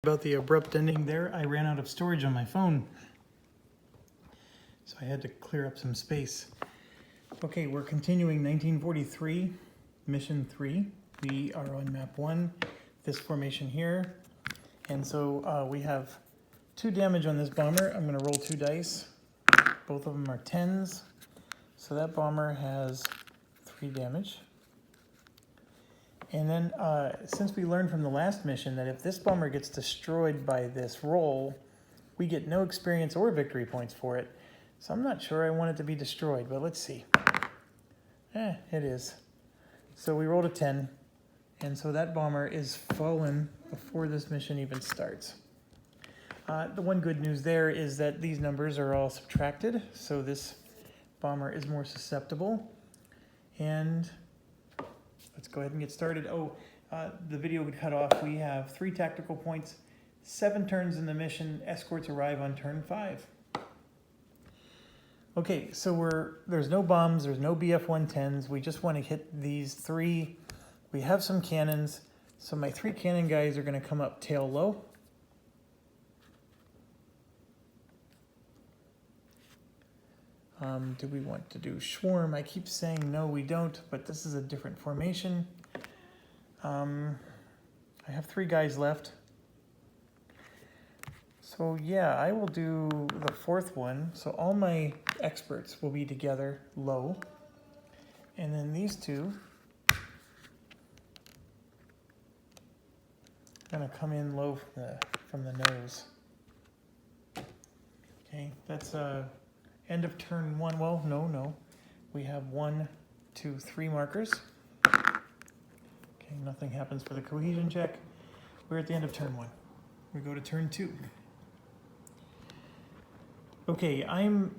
About the abrupt ending there, I ran out of storage on my phone, so I had to clear up some space. Okay, we're continuing 1943, mission 3. We are on map 1, this formation here. And so we have 2 damage on this bomber. I'm going to roll 2 dice. Both of them are 10s. So that bomber has 3 damage. And then, since we learned from the last mission that if this bomber gets destroyed by this roll, we get no experience or victory points for it. So I'm not sure I want it to be destroyed, but let's see. It is. So we rolled a 10, and so that bomber is fallen before this mission even starts. The one good news there is that these numbers are all subtracted, so this bomber is more susceptible. And let's go ahead and get started. The video would cut off. We have 3 tactical points, 7 turns in the mission. Escorts arrive on turn 5. Okay, so there's no bombs, there's no BF-110s. We just want to hit these 3. We have some cannons, so my 3 cannon guys are going to come up tail low. Do we want to do swarm? I keep saying no, we don't, but this is a different formation. I have 3 guys left. So yeah, I will do the 4th one. So all my experts will be together low. And then these 2 are gonna come in low from the nose. Okay, that's end of turn 1. Well, no. We have 1, 2, 3 markers. Okay, nothing happens for the cohesion check. We're at the end of turn 1. We go to turn 2. Okay, I'm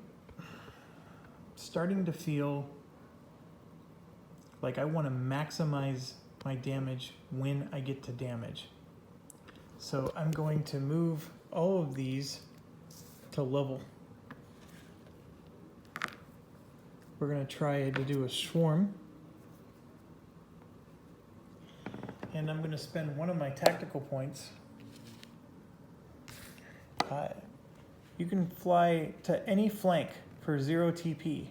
starting to feel like I want to maximize my damage when I get to damage. So I'm going to move all of these to level. We're going to try to do a swarm. And I'm going to spend one of my tactical points. You can fly to any flank for 0 TP,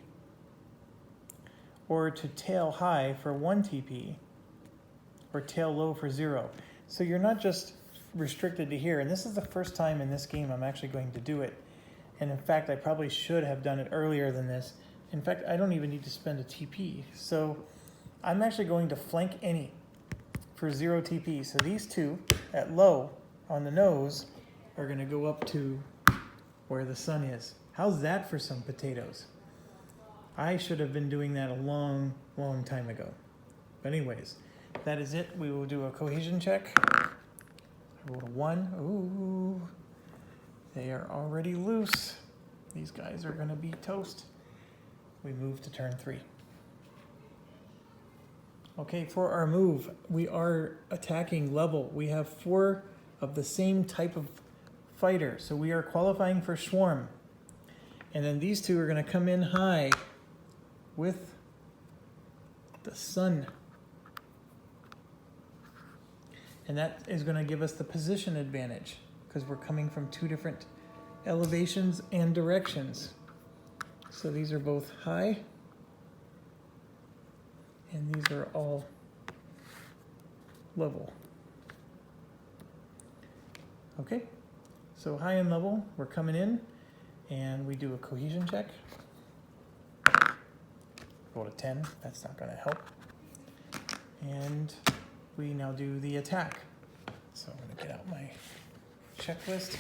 or to tail high for 1 TP, or tail low for 0. So you're not just restricted to here. And this is the first time in this game I'm actually going to do it. And in fact, I probably should have done it earlier than this. In fact, I don't even need to spend a TP. So I'm actually going to flank any for 0 TP. So these 2 at low on the nose are going to go up to where the sun is. How's that for some potatoes? I should have been doing that a long time ago. But anyways, that is it. We will do a cohesion check. I rolled a 1. Ooh, they are already loose. These guys are going to be toast. We move to turn 3. Okay, for our move, we are attacking level. We have 4 of the same type of fighter, so we are qualifying for swarm. And then these 2 are going to come in high with the sun. And that is going to give us the position advantage because we're coming from 2 different elevations and directions. So these are both high, and these are all level. Okay, so high and level, we're coming in, and we do a cohesion check. Roll a 10, that's not going to help. And we now do the attack. So I'm going to get out my checklist.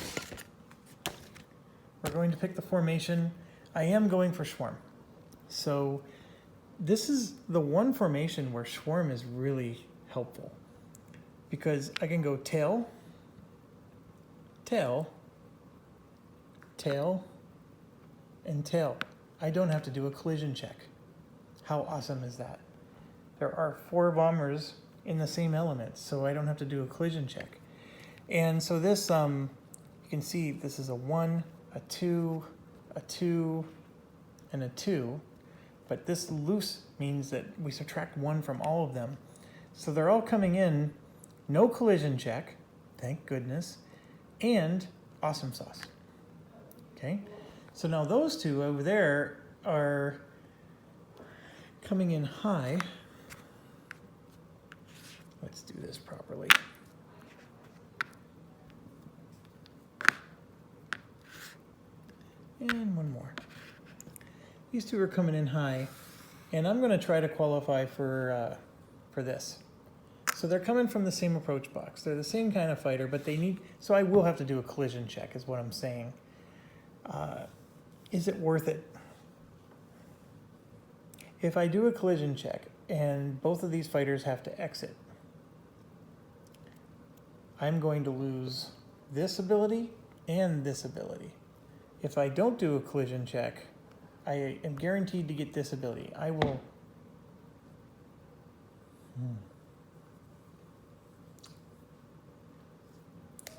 We're going to pick the formation. I am going for swarm. So this is the one formation where swarm is really helpful because I can go tail, tail, tail, and tail. I don't have to do a collision check. How awesome is that? There are 4 bombers in the same element, so I don't have to do a collision check. And so this, you can see this is a 1, a 2, a 2, and a 2, but this loose means that we subtract 1 from all of them. So they're all coming in, no collision check, thank goodness, and awesome sauce. Okay, so now those two over there are coming in high. Let's do this properly. And one more. These two are coming in high, and I'm going to try to qualify for this. So they're coming from the same approach box. They're the same kind of fighter, but they need, so I will have to do a collision check is what I'm saying. Is it worth it? If I do a collision check and both of these fighters have to exit, I'm going to lose this ability and this ability. If I don't do a collision check, I am guaranteed to get this ability. I will...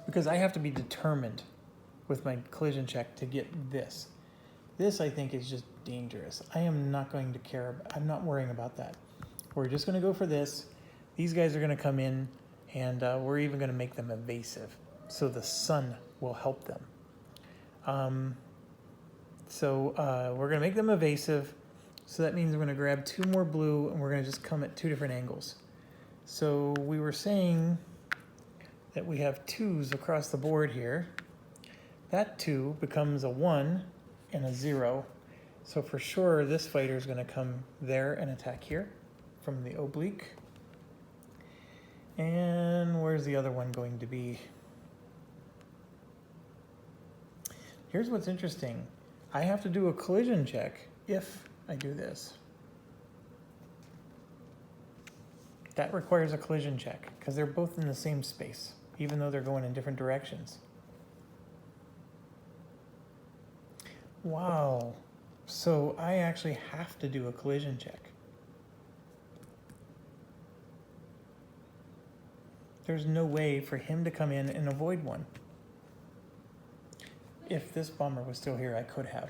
Because I have to be determined with my collision check to get this. This, I think, is just dangerous. I am not going to care. I'm not worrying about that. We're just going to go for this. These guys are going to come in, and we're even going to make them evasive. So the sun will help them. We're going to make them evasive. So that means we're going to grab 2 more blue, and we're going to just come at 2 different angles. So we were saying that we have 2s across the board here. That 2 becomes a 1 and a 0. So for sure, this fighter is going to come there and attack here from the oblique. And where's the other one going to be? Here's what's interesting. I have to do a collision check if I do this. That requires a collision check because they're both in the same space, even though they're going in different directions. Wow. So I actually have to do a collision check. There's no way for him to come in and avoid one. If this bomber was still here, I could have.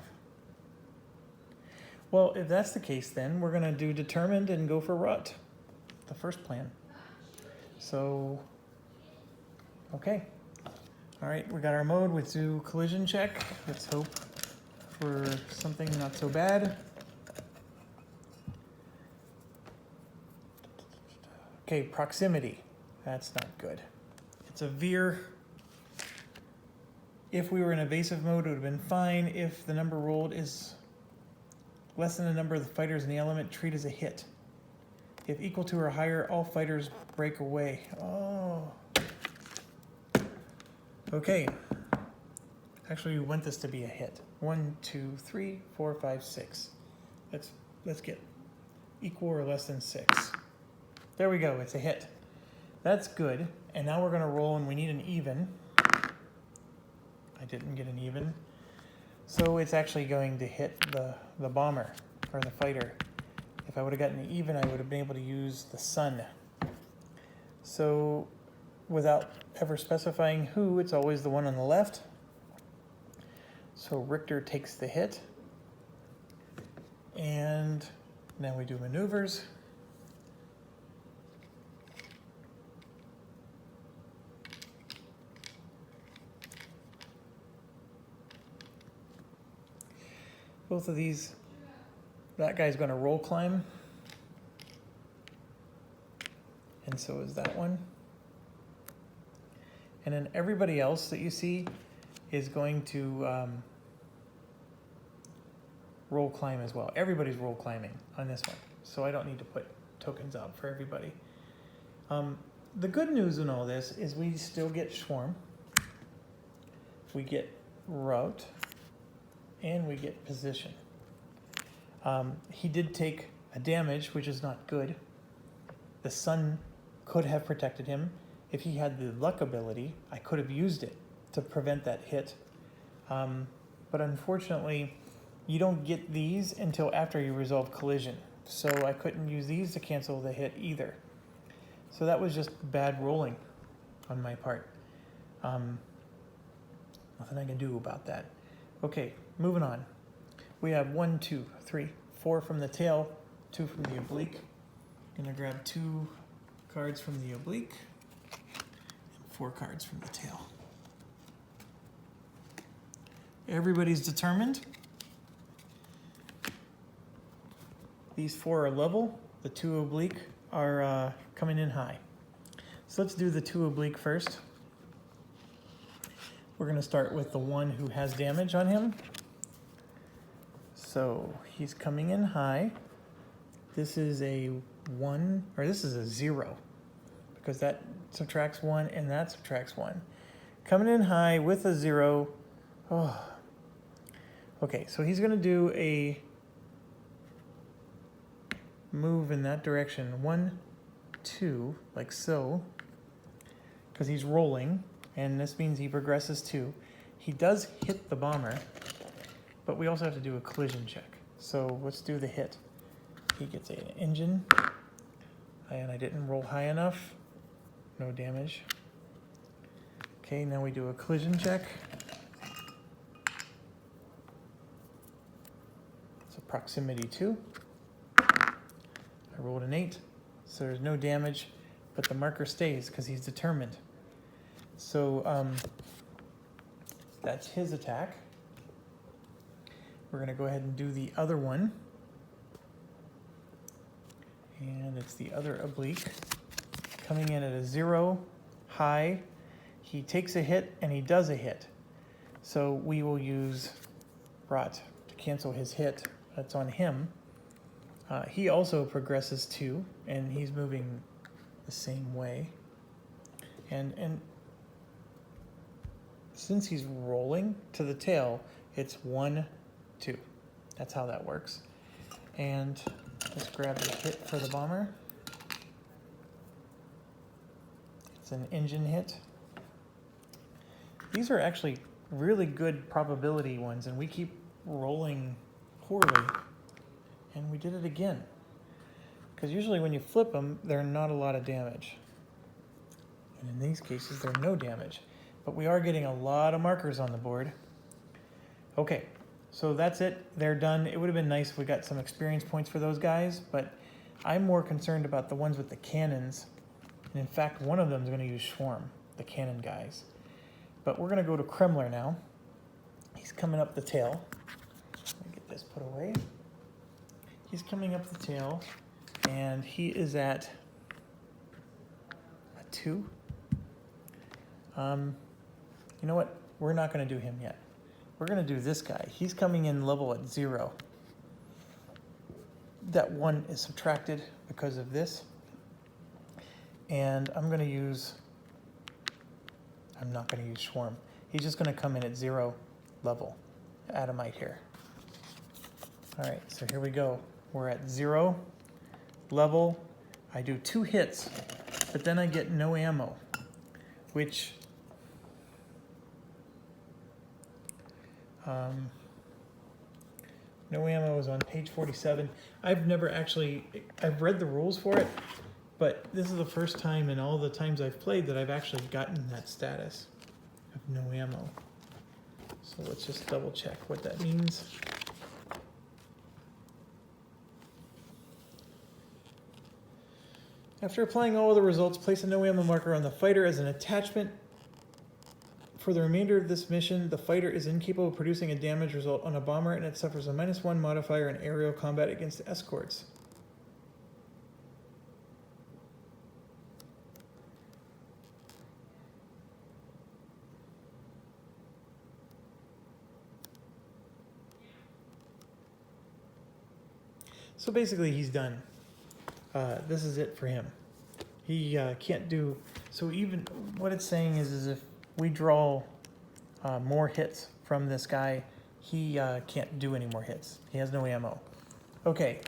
Well, if that's the case, then we're going to do determined and go for rut. The first plan. So, okay. All right, we got our mode. Let's do collision check. Let's hope for something not so bad. Okay, proximity. That's not good. It's a veer. If we were in evasive mode, it would have been fine. If the number rolled is less than the number of the fighters in the element, treat as a hit. If equal to or higher, all fighters break away. Oh. Okay. Actually, we want this to be a hit. 1, 2, 3, 4, 5, 6. Let's get equal or less than 6. There we go. It's a hit. That's good. And now we're going to roll, and we need an even. I didn't get an even. So it's actually going to hit the bomber, or the fighter. If I would have gotten an even, I would have been able to use the sun. So without ever specifying who, it's always the one on the left. So Richter takes the hit. And now we do maneuvers. Both of these, that guy's going to roll climb. And so is that one. And then everybody else that you see is going to roll climb as well. Everybody's roll climbing on this one. So I don't need to put tokens out for everybody. The good news in all this is we still get swarm. We get route. And we get position. He did take a damage, which is not good. The sun could have protected him. If he had the luck ability, I could have used it to prevent that hit. But unfortunately, you don't get these until after you resolve collision. So I couldn't use these to cancel the hit either. So that was just bad rolling on my part. Nothing I can do about that. Okay, moving on. We have 1, 2, 3, 4 from the tail, 2 from the oblique. I'm gonna grab 2 cards from the oblique and 4 cards from the tail. Everybody's determined. These 4 are level. The 2 oblique are coming in high. So let's do the 2 oblique first. We're going to start with the one who has damage on him. So he's coming in high. This is a 1, or this is a 0, because that subtracts 1 and that subtracts 1. Coming in high with a 0. Oh. Okay, so he's going to do a move in that direction. 1, 2, like so, because he's rolling, and this means he progresses 2. He does hit the bomber, but we also have to do a collision check. So let's do the hit. He gets an engine, and I didn't roll high enough. No damage. Okay, now we do a collision check. It's a proximity 2. I rolled an 8, so there's no damage, but the marker stays because he's determined. So that's his attack. We're going to go ahead and do the other one. And it's the other oblique. Coming in at a 0, high. He takes a hit and he does a hit. So we will use Rot to cancel his hit. That's on him. He also progresses 2, and he's moving the same way. And since he's rolling to the tail, it's 1, 2. That's how that works. And let's grab the hit for the bomber. It's an engine hit. These are actually really good probability ones, and we keep rolling poorly. And we did it again. Because usually when you flip them, they're not a lot of damage. And in these cases, they're no damage. But we are getting a lot of markers on the board. Okay, so that's it. They're done. It would have been nice if we got some experience points for those guys, but I'm more concerned about the ones with the cannons. And in fact, one of them is going to use Schwarm, the cannon guys. But we're going to go to Kremler now. He's coming up the tail. Let me get this put away. He's coming up the tail, and he is at a 2. You know what? We're not going to do him yet. We're going to do this guy. He's coming in level at 0. That 1 is subtracted because of this. And I'm not going to use Schwarm. He's just going to come in at 0 level. Adamite here. All right, so here we go. We're at 0 level. I do 2 hits, but then I get no ammo, which no ammo is on page 47. I've read the rules for it, but this is the first time in all the times I've played that I've actually gotten that status of no ammo. So let's just double check what that means. After applying all of the results, place a no ammo marker on the fighter as an attachment. For the remainder of this mission, the fighter is incapable of producing a damage result on a bomber, and it suffers a -1 modifier in aerial combat against escorts. So basically he's done. This is it for him. He can't do, so even what it's saying is if we draw more hits from this guy, he can't do any more hits. He has no ammo. Okay,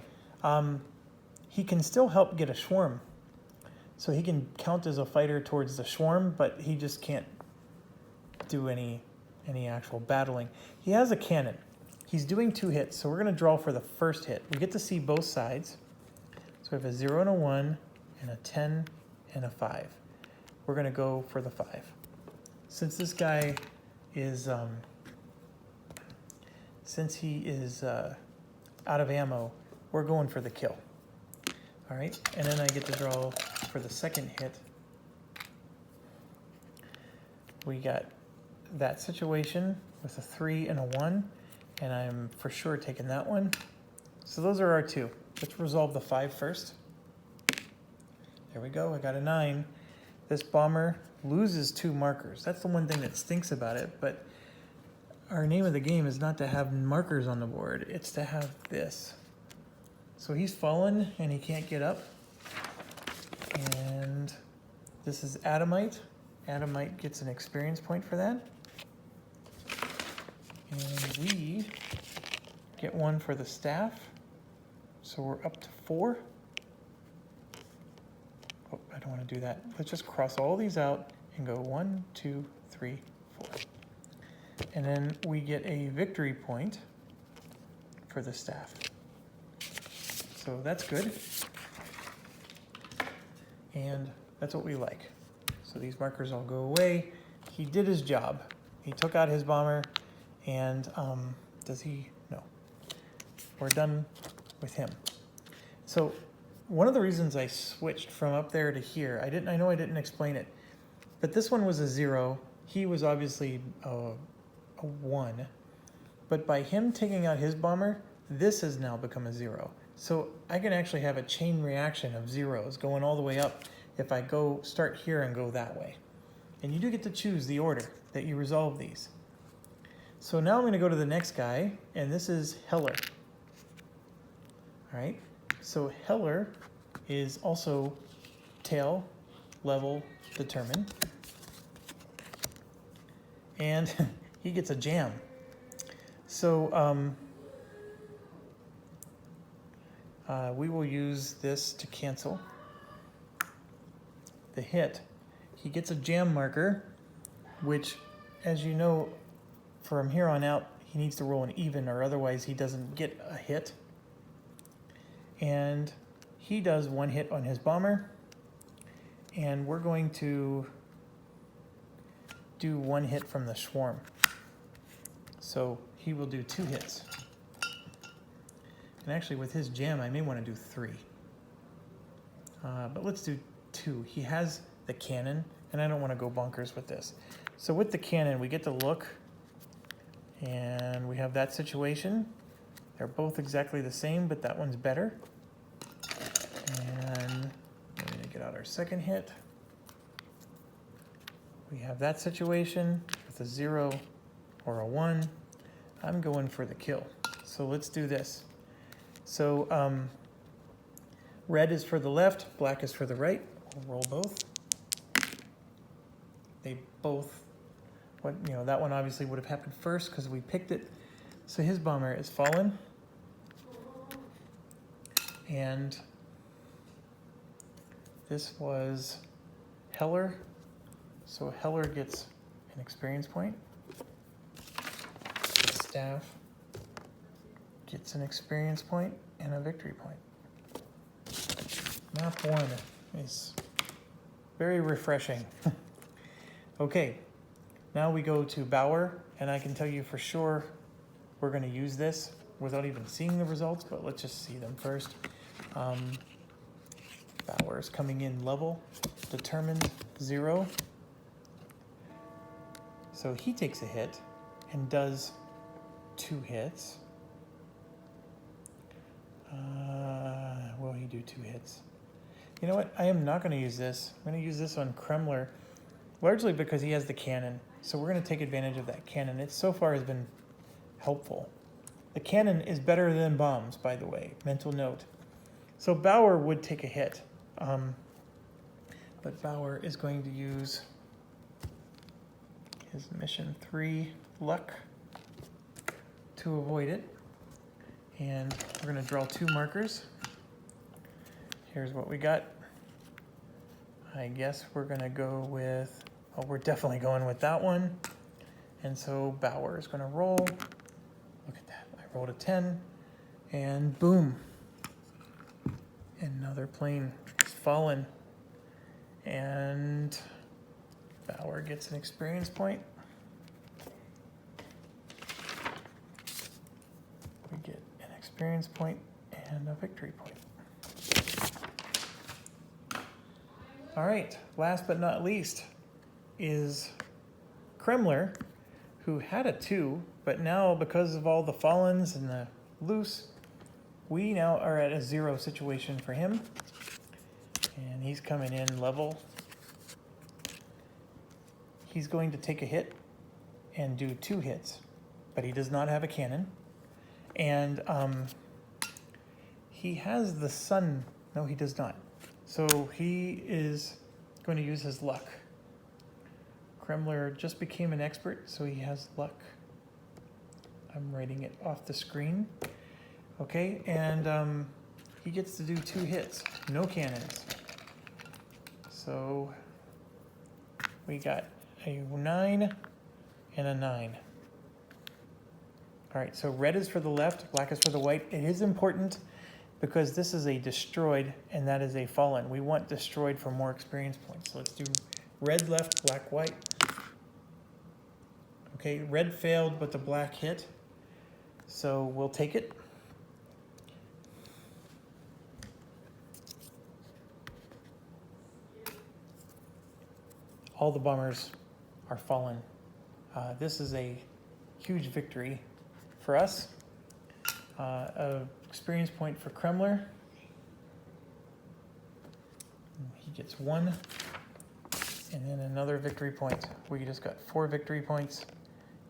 he can still help get a Schwarm. So he can count as a fighter towards the Schwarm, but he just can't do any actual battling. He has a cannon. He's doing 2 hits, so we're going to draw for the first hit. We get to see both sides. So we have a 0 and a 1, and a 10 and a 5. We're going to go for the 5. Since this guy is, since he is out of ammo, we're going for the kill. All right, and then I get to draw for the second hit. We got that situation with a 3 and a 1, and I'm for sure taking that one. So those are our 2. Let's resolve the 5 first. There we go, I got a 9. This bomber loses 2 markers. That's the one thing that stinks about it, but our name of the game is not to have markers on the board, it's to have this. So he's fallen and he can't get up. And this is Adamite. Adamite gets an experience point for that. And we get 1 for the staff. So we're up to 4. Oh, I don't want to do that. Let's just cross all these out and go 1, 2, 3, 4. And then we get a victory point for the staff. So that's good. And that's what we like. So these markers all go away. He did his job. He took out his bomber, and does he? No. We're done with him. So one of the reasons I switched from up there to here, I know I didn't explain it, but this one was a 0. He was obviously a 1. But by him taking out his bomber, this has now become a 0. So I can actually have a chain reaction of zeros going all the way up if I start here and go that way. And you do get to choose the order that you resolve these. So now I'm going to go to the next guy, and this is Heller. All right, so Heller is also tail, level, determined. And he gets a jam. So we will use this to cancel the hit. He gets a jam marker, which, as you know, from here on out, he needs to roll an even, or otherwise he doesn't get a hit. And he does 1 hit on his bomber, and we're going to do 1 hit from the swarm. So he will do 2 hits. And actually with his jam, I may want to do 3. But let's do 2. He has the cannon, and I don't want to go bonkers with this. So with the cannon, we get to look, and we have that situation. They're both exactly the same, but that one's better. And we're going to get out our second hit. We have that situation with a 0 or a 1. I'm going for the kill. So let's do this. So red is for the left, black is for the right. We'll roll both. They both, that one obviously would have happened first because we picked it. So his bomber is fallen. And this was Heller. So Heller gets an experience point. The staff gets an experience point and a victory point. Map 1 is very refreshing. Okay, now we go to Bauer, and I can tell you for sure we're going to use this without even seeing the results, but let's just see them first. Bauer is coming in level, determined, 0. So he takes a hit and does 2 hits. Will he do 2 hits? You know what? I am not going to use this. I'm going to use this on Kremler, largely because he has the cannon. So we're going to take advantage of that cannon. It so far has been helpful. The cannon is better than bombs, by the way. Mental note. So Bauer would take a hit. But Bauer is going to use his mission 3 luck to avoid it. And we're going to draw 2 markers. Here's what we got. I guess we're going to go with, we're definitely going with that one. And so Bauer is going to roll. Look at that. I rolled a 10. And boom. Another plane is fallen. And Bauer gets an experience point. We get an experience point and a victory point. All right, last but not least is Kremler, who had a 2, but now because of all the fallens and the loose, we now are at a 0 situation for him. And he's coming in level. He's going to take a hit and do 2 hits, but he does not have a cannon. And he has the sun. No, he does not. So he is going to use his luck. Kremler just became an expert, so he has luck. I'm writing it off the screen. Okay, and he gets to do 2 hits, no cannons. So we got a 9 and a 9. All right, so red is for the left, black is for the white. It is important because this is a destroyed and that is a fallen. We want destroyed for more experience points. So let's do red left, black white. Okay, red failed, but the black hit. So we'll take it. All the bombers are fallen. This is a huge victory for us. A experience point for Kremler. He gets 1. And then another victory point. We just got 4 victory points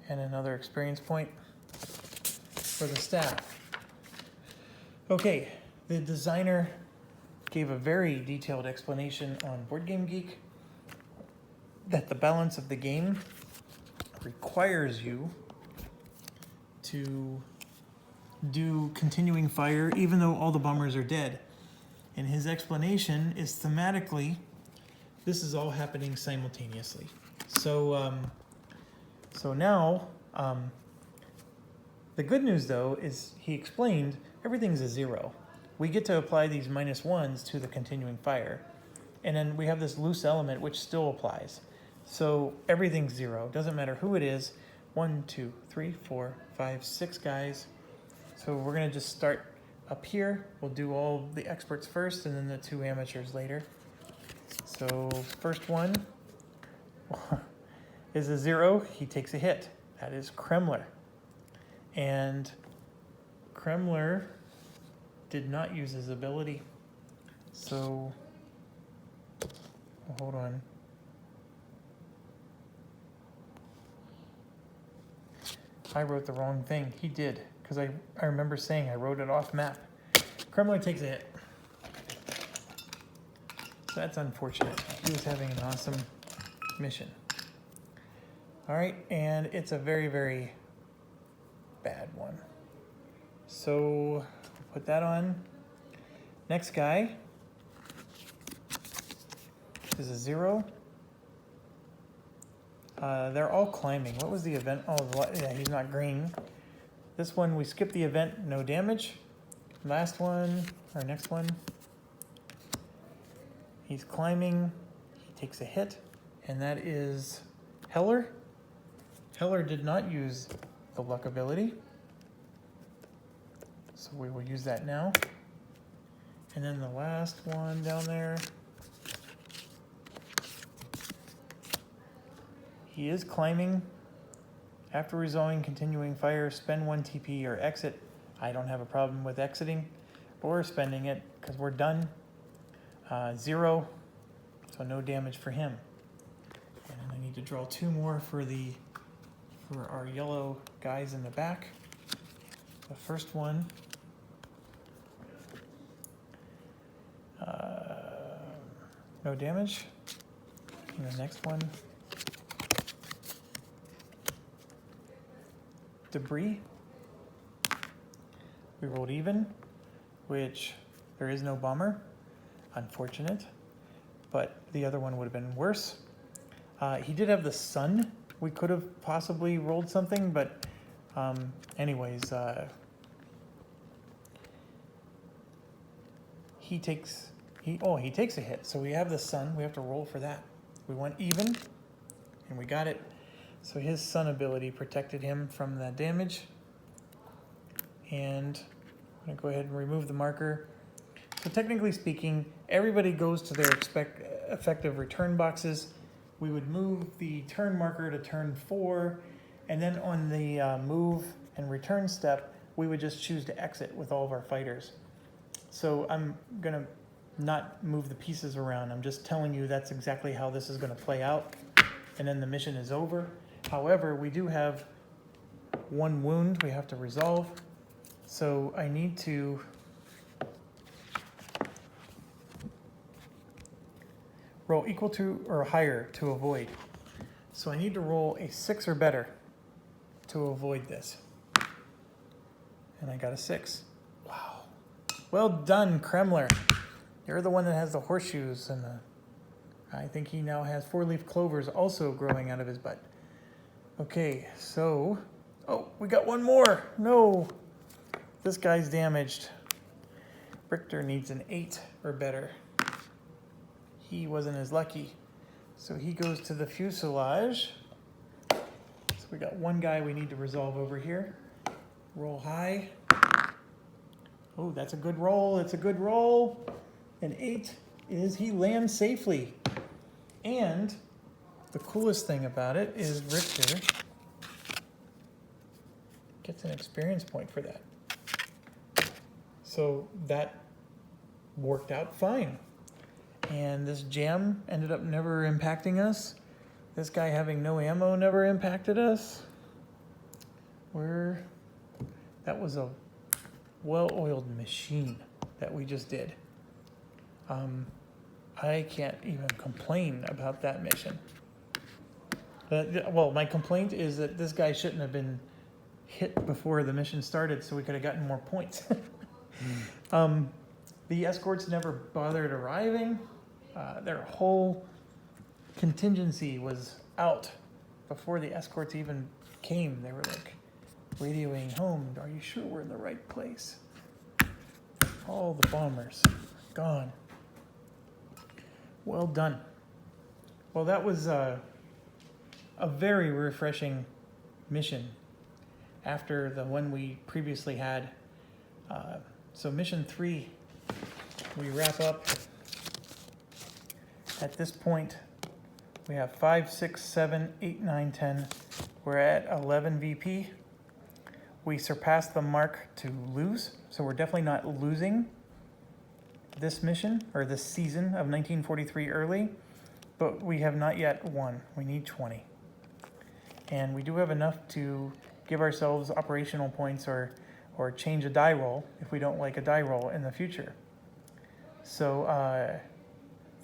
and another experience point for the staff. Okay, the designer gave a very detailed explanation on Board Game Geek that the balance of the game requires you to do continuing fire even though all the bombers are dead. And his explanation is thematically, this is all happening simultaneously. So now, the good news though is he explained everything's a 0. We get to apply these -1s to the continuing fire. And then we have this loose element which still applies. So everything's 0. Doesn't matter who it is. 1, 2, 3, 4, 5, 6 guys. So we're gonna just start up here. We'll do all the experts first and then the 2 amateurs later. So first one is a 0. He takes a hit. That is Kremler. And Kremler did not use his ability. So, hold on. I wrote the wrong thing. He did, because I remember saying I wrote it off map. Kremler takes a hit. So that's unfortunate. He was having an awesome mission. All right, and it's a very, very bad one. So put that on. Next guy is a 0. They're all climbing. What was the event? Oh, yeah, he's not green. This one, we skip the event, no damage. Last one, or next one. He's climbing. He takes a hit, and that is Heller. Heller did not use the luck ability. So we will use that now. And then the last one down there. He is climbing. After resolving continuing fire, spend 1 TP or exit. I don't have a problem with exiting or spending it because we're done. 0, so no damage for him. And I need to draw 2 more for our yellow guys in the back. The first one, no damage. And the next one, debris. We rolled even, which there is no bomber. Unfortunate, but the other one would have been worse. He did have the sun. We could have possibly rolled something, but anyways, he takes a hit. So we have the sun. We have to roll for that. We went even, and we got it. So his sun ability protected him from that damage. And I'm gonna go ahead and remove the marker. So technically speaking, everybody goes to their effective return boxes. We would move the turn marker to turn 4, And then on the move and return step, we would just choose to exit with all of our fighters. So I'm gonna not move the pieces around. I'm just telling you that's exactly how this is gonna play out. And then the mission is over. However, we do have one wound we have to resolve. So I need to roll equal to or higher to avoid. So I need to roll a 6 or better to avoid this. And I got a 6. Wow. Well done, Kremler. You're the one that has the horseshoes, and I think he now has 4-leaf clovers also growing out of his butt. Okay, so, oh, we got one more. No, this guy's damaged. Richter needs an 8 or better. He wasn't as lucky. So he goes to the fuselage. So we got one guy we need to resolve over here. Roll high. Oh, that's a good roll. It's a good roll. An 8 is he lands safely. And the coolest thing about it is Richter gets an experience point for that. So that worked out fine. And this jam ended up never impacting us. This guy having no ammo never impacted us. That was a well-oiled machine that we just did. I can't even complain about that mission. Well, my complaint is that this guy shouldn't have been hit before the mission started, so we could have gotten more points. The escorts never bothered arriving. Their whole contingency was out before the escorts even came. They were like radioing home, "Are you sure we're in the right place?" All the bombers gone. Well done. Well, that was a very refreshing mission after the one we previously had. So mission 3, we wrap up. At this point, we have 5, 6, 7, 8, 9, 10. We're at 11 VP. We surpassed the mark to lose, so we're definitely not losing this mission or this season of 1943 early, but we have not yet won. We need 20. And we do have enough to give ourselves operational points or change a die roll if we don't like a die roll in the future. So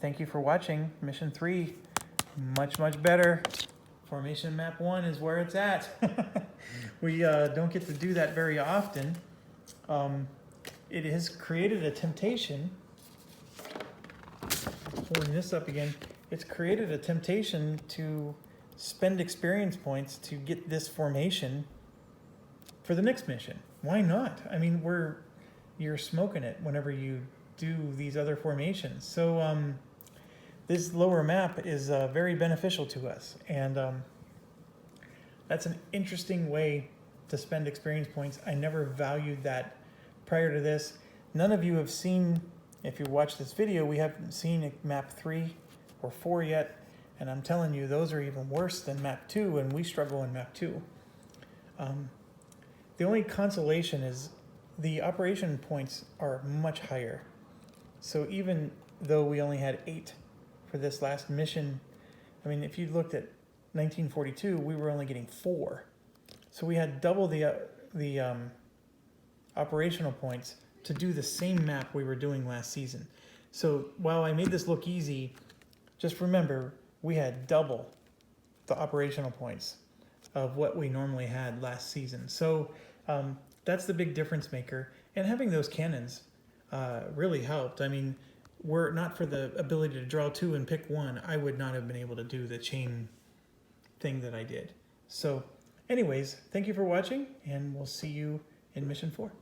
thank you for watching. Mission 3, much better. Formation map 1 is where it's at. We don't get to do that very often. It has created a temptation. Holding this up again, it's created a temptation to spend experience points to get this formation for the next mission. Why not? I mean, you're smoking it whenever you do these other formations. So this lower map is very beneficial to us, and that's an interesting way to spend experience points. I never valued that prior to this. None of you have seen, if you watch this video, we haven't seen map 3 or 4 yet, and I'm telling you, those are even worse than map 2, and we struggle in map 2. The only consolation is the operation points are much higher. So even though we only had 8 for this last mission, I mean, if you looked at 1942, we were only getting 4. So we had double the operational points to do the same map we were doing last season. So while I made this look easy, just remember, we had double the operational points of what we normally had last season. So that's the big difference maker. And having those cannons really helped. I mean, were it not for the ability to draw 2 and pick 1, I would not have been able to do the chain thing that I did. So anyways, thank you for watching, and we'll see you in mission 4.